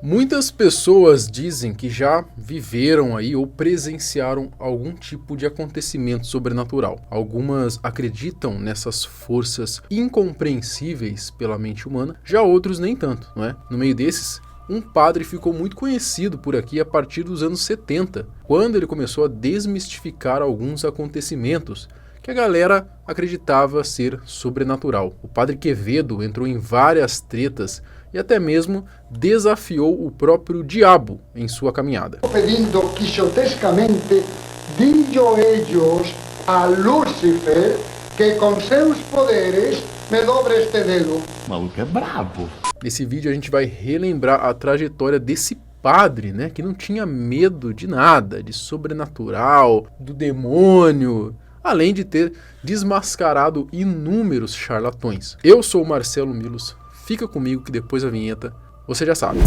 Muitas pessoas dizem que já viveram aí ou presenciaram algum tipo de acontecimento sobrenatural. Algumas acreditam nessas forças incompreensíveis pela mente humana, já outros nem tanto, não é? No meio desses, um padre ficou muito conhecido por aqui a partir dos anos 70, quando ele começou a desmistificar alguns acontecimentos que a galera acreditava ser sobrenatural. O padre Quevedo entrou em várias tretas e até mesmo desafiou o próprio diabo em sua caminhada. Pedindo quixotescamente de joelhos a Lúcifer que com seus poderes me dobre este dedo. O maluco é brabo. Nesse vídeo a gente vai relembrar a trajetória desse padre, né, que não tinha medo de nada, de sobrenatural, do demônio, além de ter desmascarado inúmeros charlatões. Eu sou o Marcelo Milos, fica comigo que depois da vinheta você já sabe.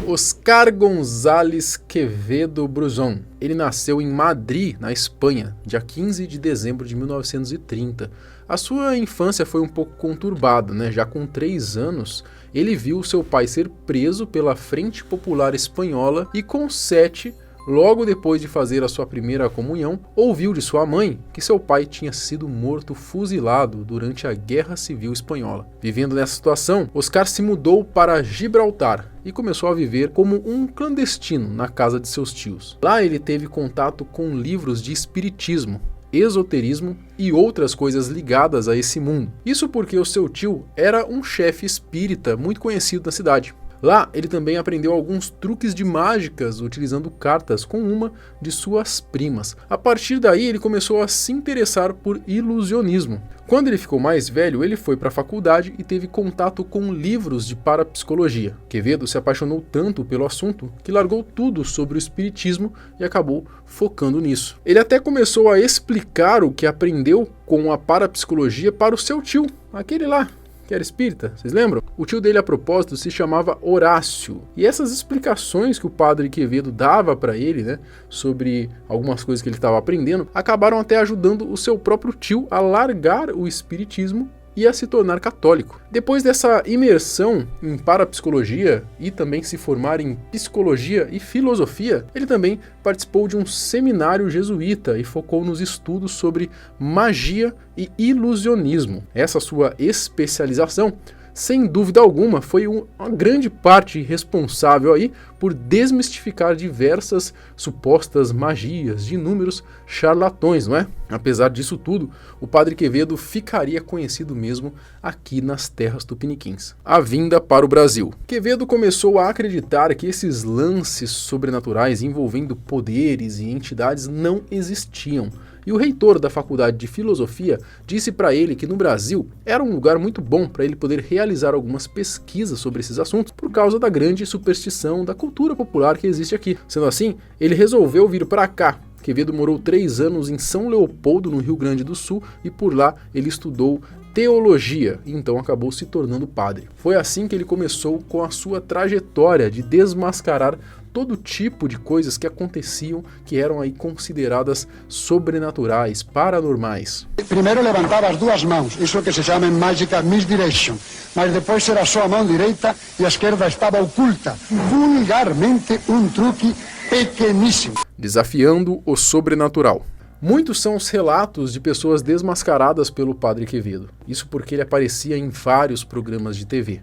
Oscar González Quevedo Bruzón. Ele nasceu em Madrid, na Espanha, dia 15 de dezembro de 1930. A sua infância foi um pouco conturbada, né? Já com 3 anos, ele viu seu pai ser preso pela Frente Popular Espanhola e com 7, logo depois de fazer a sua primeira comunhão, ouviu de sua mãe que seu pai tinha sido morto fuzilado durante a Guerra Civil Espanhola. Vivendo nessa situação, Oscar se mudou para Gibraltar e começou a viver como um clandestino na casa de seus tios. Lá ele teve contato com livros de espiritismo, esoterismo e outras coisas ligadas a esse mundo. Isso porque o seu tio era um chefe espírita muito conhecido na cidade. Lá ele também aprendeu alguns truques de mágicas utilizando cartas com uma de suas primas. A partir daí ele começou a se interessar por ilusionismo. Quando ele ficou mais velho, ele foi para a faculdade e teve contato com livros de parapsicologia. Quevedo se apaixonou tanto pelo assunto que largou tudo sobre o espiritismo e acabou focando nisso. Ele até começou a explicar o que aprendeu com a parapsicologia para o seu tio, aquele lá que era espírita, vocês lembram? O tio dele, a propósito, se chamava Horácio. E essas explicações que o padre Quevedo dava para ele, né, sobre algumas coisas que ele estava aprendendo, acabaram até ajudando o seu próprio tio a largar o espiritismo e a se tornar católico. Depois dessa imersão em parapsicologia e também se formar em psicologia e filosofia, ele também participou de um seminário jesuíta e focou nos estudos sobre magia e ilusionismo. Essa sua especialização, sem dúvida alguma, foi uma grande parte responsável aí por desmistificar diversas supostas magias de inúmeros charlatões, não é? Apesar disso tudo, o padre Quevedo ficaria conhecido mesmo aqui nas terras tupiniquins. A vinda para o Brasil. Quevedo começou a acreditar que esses lances sobrenaturais envolvendo poderes e entidades não existiam. E o reitor da Faculdade de Filosofia disse para ele que no Brasil era um lugar muito bom para ele poder realizar algumas pesquisas sobre esses assuntos por causa da grande superstição da cultura popular que existe aqui. Sendo assim, ele resolveu vir para cá. Quevedo morou 3 anos em São Leopoldo, no Rio Grande do Sul, e por lá ele estudou teologia e então acabou se tornando padre. Foi assim que ele começou com a sua trajetória de desmascarar todo tipo de coisas que aconteciam que eram aí consideradas sobrenaturais, paranormais. Primeiro levantava as 2 mãos, isso que se chama em mágica misdirection, mas depois era só a mão direita e a esquerda estava oculta. Vulgarmente um truque pequeníssimo. Desafiando o sobrenatural. Muitos são os relatos de pessoas desmascaradas pelo padre Quevedo. Isso porque ele aparecia em vários programas de TV.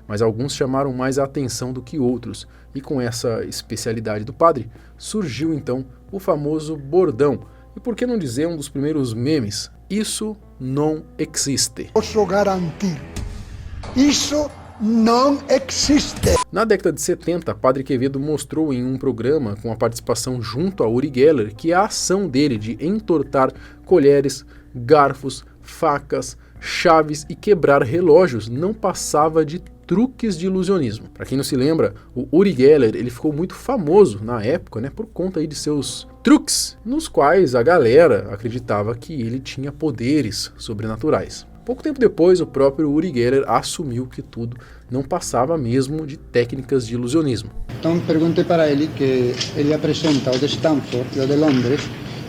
Mas alguns chamaram mais a atenção do que outros, e com essa especialidade do padre, surgiu então o famoso bordão, e por que não dizer um dos primeiros memes, isso não existe. Posso garantir, isso não existe. Na década de 70, padre Quevedo mostrou em um programa com a participação junto a Uri Geller que a ação dele de entortar colheres, garfos, facas, chaves e quebrar relógios não passava de truques de ilusionismo. Para quem não se lembra, o Uri Geller ele ficou muito famoso na época, né, por conta aí de seus truques, nos quais a galera acreditava que ele tinha poderes sobrenaturais. Pouco tempo depois, o próprio Uri Geller assumiu que tudo não passava mesmo de técnicas de ilusionismo. Então perguntei para ele que ele apresenta o de Stanford e o de Londres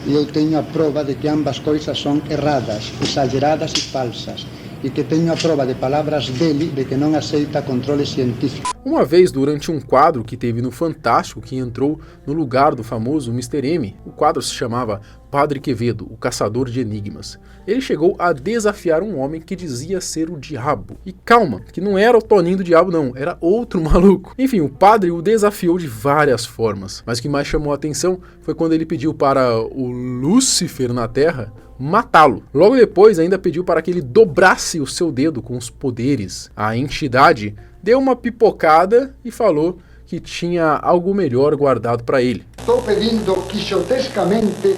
e eu tenho a prova de que ambas coisas são erradas, exageradas e falsas. e que tenho a prova de palavras dele de que não aceita controle científico. Uma vez, durante um quadro que teve no Fantástico, que entrou no lugar do famoso Mr. M, o quadro se chamava Padre Quevedo, o Caçador de Enigmas. Ele chegou a desafiar um homem que dizia ser o diabo. E calma, que não era o Toninho do Diabo não, era outro maluco. Enfim, o padre o desafiou de várias formas, mas o que mais chamou a atenção foi quando ele pediu para o Lúcifer na Terra matá-lo. Logo depois ainda pediu para que ele dobrasse o seu dedo com os poderes. A entidade deu uma pipocada e falou que tinha algo melhor guardado para ele. Estou pedindo quixotescamente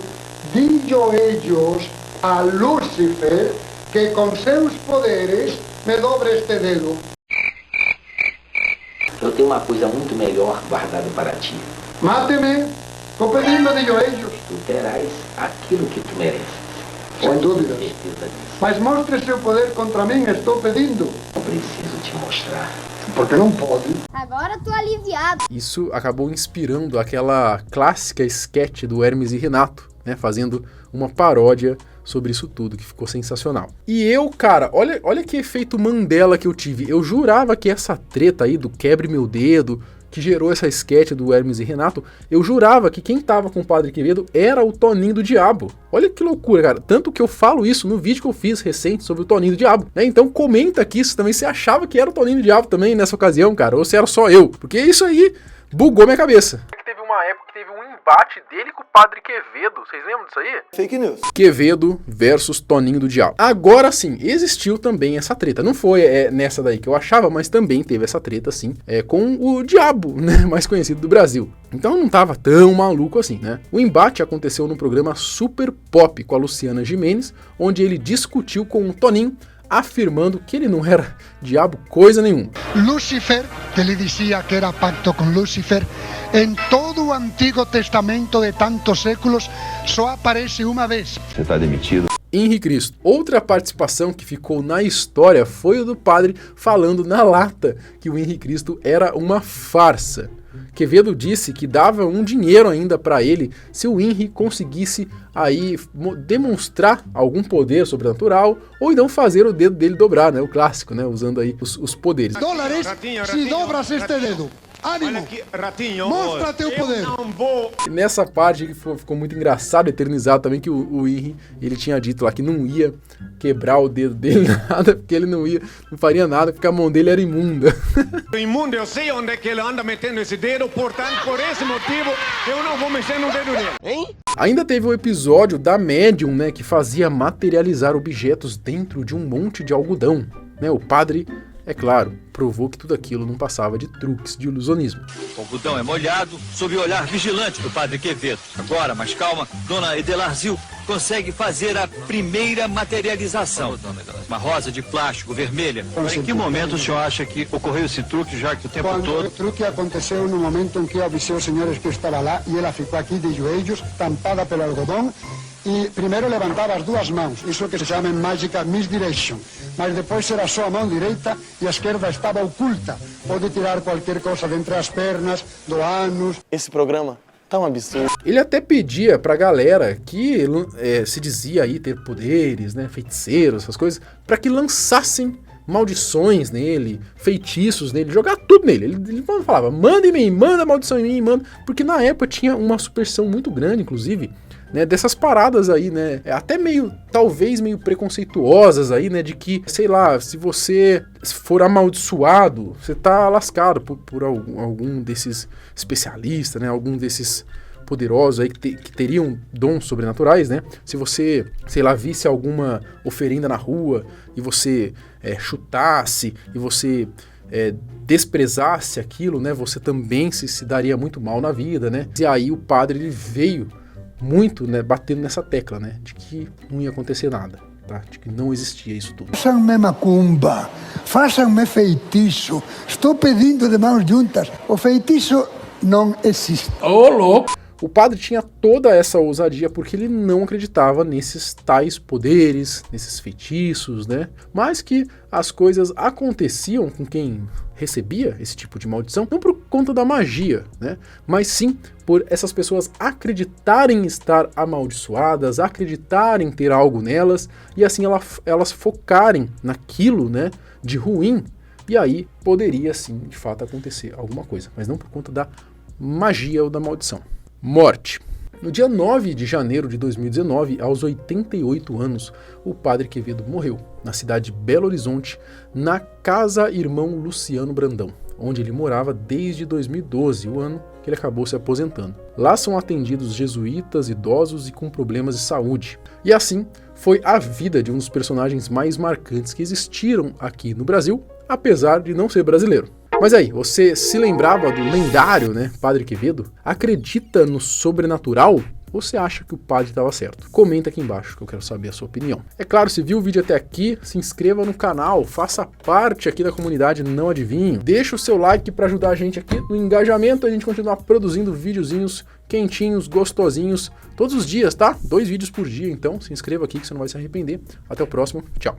de joelhos a Lúcifer que com seus poderes me dobre este dedo. Eu tenho uma coisa muito melhor guardada para ti. Mate-me, estou pedindo de joelhos. Tu terás aquilo que tu mereces. Sem dúvida. Certeza disso. Mas mostre seu poder contra mim, estou pedindo. Não preciso te mostrar. Porque não pode. Agora tô aliviado. Isso acabou inspirando aquela clássica sketch do Hermes e Renato, né, fazendo uma paródia sobre isso tudo, que ficou sensacional. E eu, cara, olha que efeito Mandela que eu tive. Eu jurava que essa treta aí do quebre meu dedo, que gerou essa sketch do Hermes e Renato, eu jurava que quem tava com o Padre Quevedo era o Toninho do Diabo. Olha que loucura, cara. Tanto que eu falo isso no vídeo que eu fiz recente sobre o Toninho do Diabo, né? Então comenta aqui se também você achava que era o Toninho do Diabo também nessa ocasião, cara, ou se era só eu. Porque isso aí bugou minha cabeça. Teve uma época que teve um embate dele com o Padre Quevedo. Vocês lembram disso aí? Fake news. Quevedo versus Toninho do Diabo. Agora sim, existiu também essa treta. Não foi nessa daí que eu achava, mas também teve essa treta, sim, com o Diabo, né, mais conhecido do Brasil. Então não tava tão maluco assim, né? O embate aconteceu no programa Super Pop com a Luciana Gimenez, onde ele discutiu com o Toninho, afirmando que ele não era diabo coisa nenhuma. Lúcifer, que ele dizia que era pacto com Lúcifer, em todo o Antigo Testamento de tantos séculos, só aparece uma vez. Você tá demitido. Henri Cristo. Outra participação que ficou na história foi o do padre falando na lata que o Henri Cristo era uma farsa. Quevedo disse que dava um dinheiro ainda para ele se o Henri conseguisse aí demonstrar algum poder sobrenatural ou então fazer o dedo dele dobrar, né? O clássico, né? Usando aí os poderes. Dólares, se dobras este dedo. Ánimo! Mostra teu poder! Nessa parte que ficou muito engraçado, eternizado também, que o Henri, ele tinha dito lá que não ia quebrar o dedo dele nada, porque ele não faria nada, porque a mão dele era imunda. Imundo, eu sei onde é que ele anda metendo esse dedo, portanto, por esse motivo, eu não vou mexer no dedo dele. Hein? Ainda teve o episódio da médium, né, que fazia materializar objetos dentro de um monte de algodão, né? O padre, é claro, provou que tudo aquilo não passava de truques de ilusionismo. O algodão é molhado sob o olhar vigilante do Padre Quevedo. Agora, mas calma, Dona Edelarzil consegue fazer a primeira materialização. Uma rosa de plástico vermelha. Em que momento o senhor acha que ocorreu esse truque, já que o tempo todo... O truque aconteceu no momento em que eu avisei os senhores que eu estava lá e ela ficou aqui de joelhos, tampada pelo algodão, e primeiro levantava as duas mãos, isso que se chama em mágica misdirection, mas depois era só a mão direita e a esquerda estava oculta. Pode tirar qualquer coisa de entre as pernas, do ânus. Esse programa tá um absurdo. Ele até pedia pra galera que se dizia aí ter poderes, né, feiticeiros, essas coisas, pra que lançassem maldições nele, feitiços nele, jogar tudo nele. Ele falava, manda em mim, manda maldição em mim, manda, porque na época tinha uma superstição muito grande, inclusive, né, dessas paradas aí, né, até talvez meio preconceituosas aí, né, de que, sei lá, se você for amaldiçoado, você tá lascado por algum desses especialistas, né, algum desses poderosos aí que teriam dons sobrenaturais, né, se você, sei lá, visse alguma oferenda na rua e você chutasse e você desprezasse aquilo, né, você também se daria muito mal na vida, né, e aí o padre ele veio muito, né, batendo nessa tecla, né, de que não ia acontecer nada, tá? De que não existia isso tudo. Façam-me macumba, façam-me feitiço, estou pedindo de mãos juntas, o feitiço não existe. Ô, louco! O padre tinha toda essa ousadia porque ele não acreditava nesses tais poderes, nesses feitiços, né? Mas que as coisas aconteciam com quem recebia esse tipo de maldição, não por conta da magia, né? Mas sim por essas pessoas acreditarem estar amaldiçoadas, acreditarem ter algo nelas, e assim elas focarem naquilo, né, de ruim, e aí poderia sim, de fato, acontecer alguma coisa, mas não por conta da magia ou da maldição. Morte. No dia 9 de janeiro de 2019, aos 88 anos, o padre Quevedo morreu na cidade de Belo Horizonte, na Casa Irmão Luciano Brandão, onde ele morava desde 2012, o ano que ele acabou se aposentando. Lá são atendidos jesuítas, idosos e com problemas de saúde. E assim foi a vida de um dos personagens mais marcantes que existiram aqui no Brasil, apesar de não ser brasileiro. Mas aí, você se lembrava do lendário, né, Padre Quevedo? Acredita no sobrenatural? Ou você acha que o padre estava certo? Comenta aqui embaixo que eu quero saber a sua opinião. É claro, se viu o vídeo até aqui, se inscreva no canal, faça parte aqui da comunidade Não Adivinho. Deixa o seu like para ajudar a gente aqui no engajamento, a gente continuar produzindo videozinhos quentinhos, gostosinhos, todos os dias, tá? 2 vídeos por dia, então se inscreva aqui que você não vai se arrepender. Até o próximo, tchau!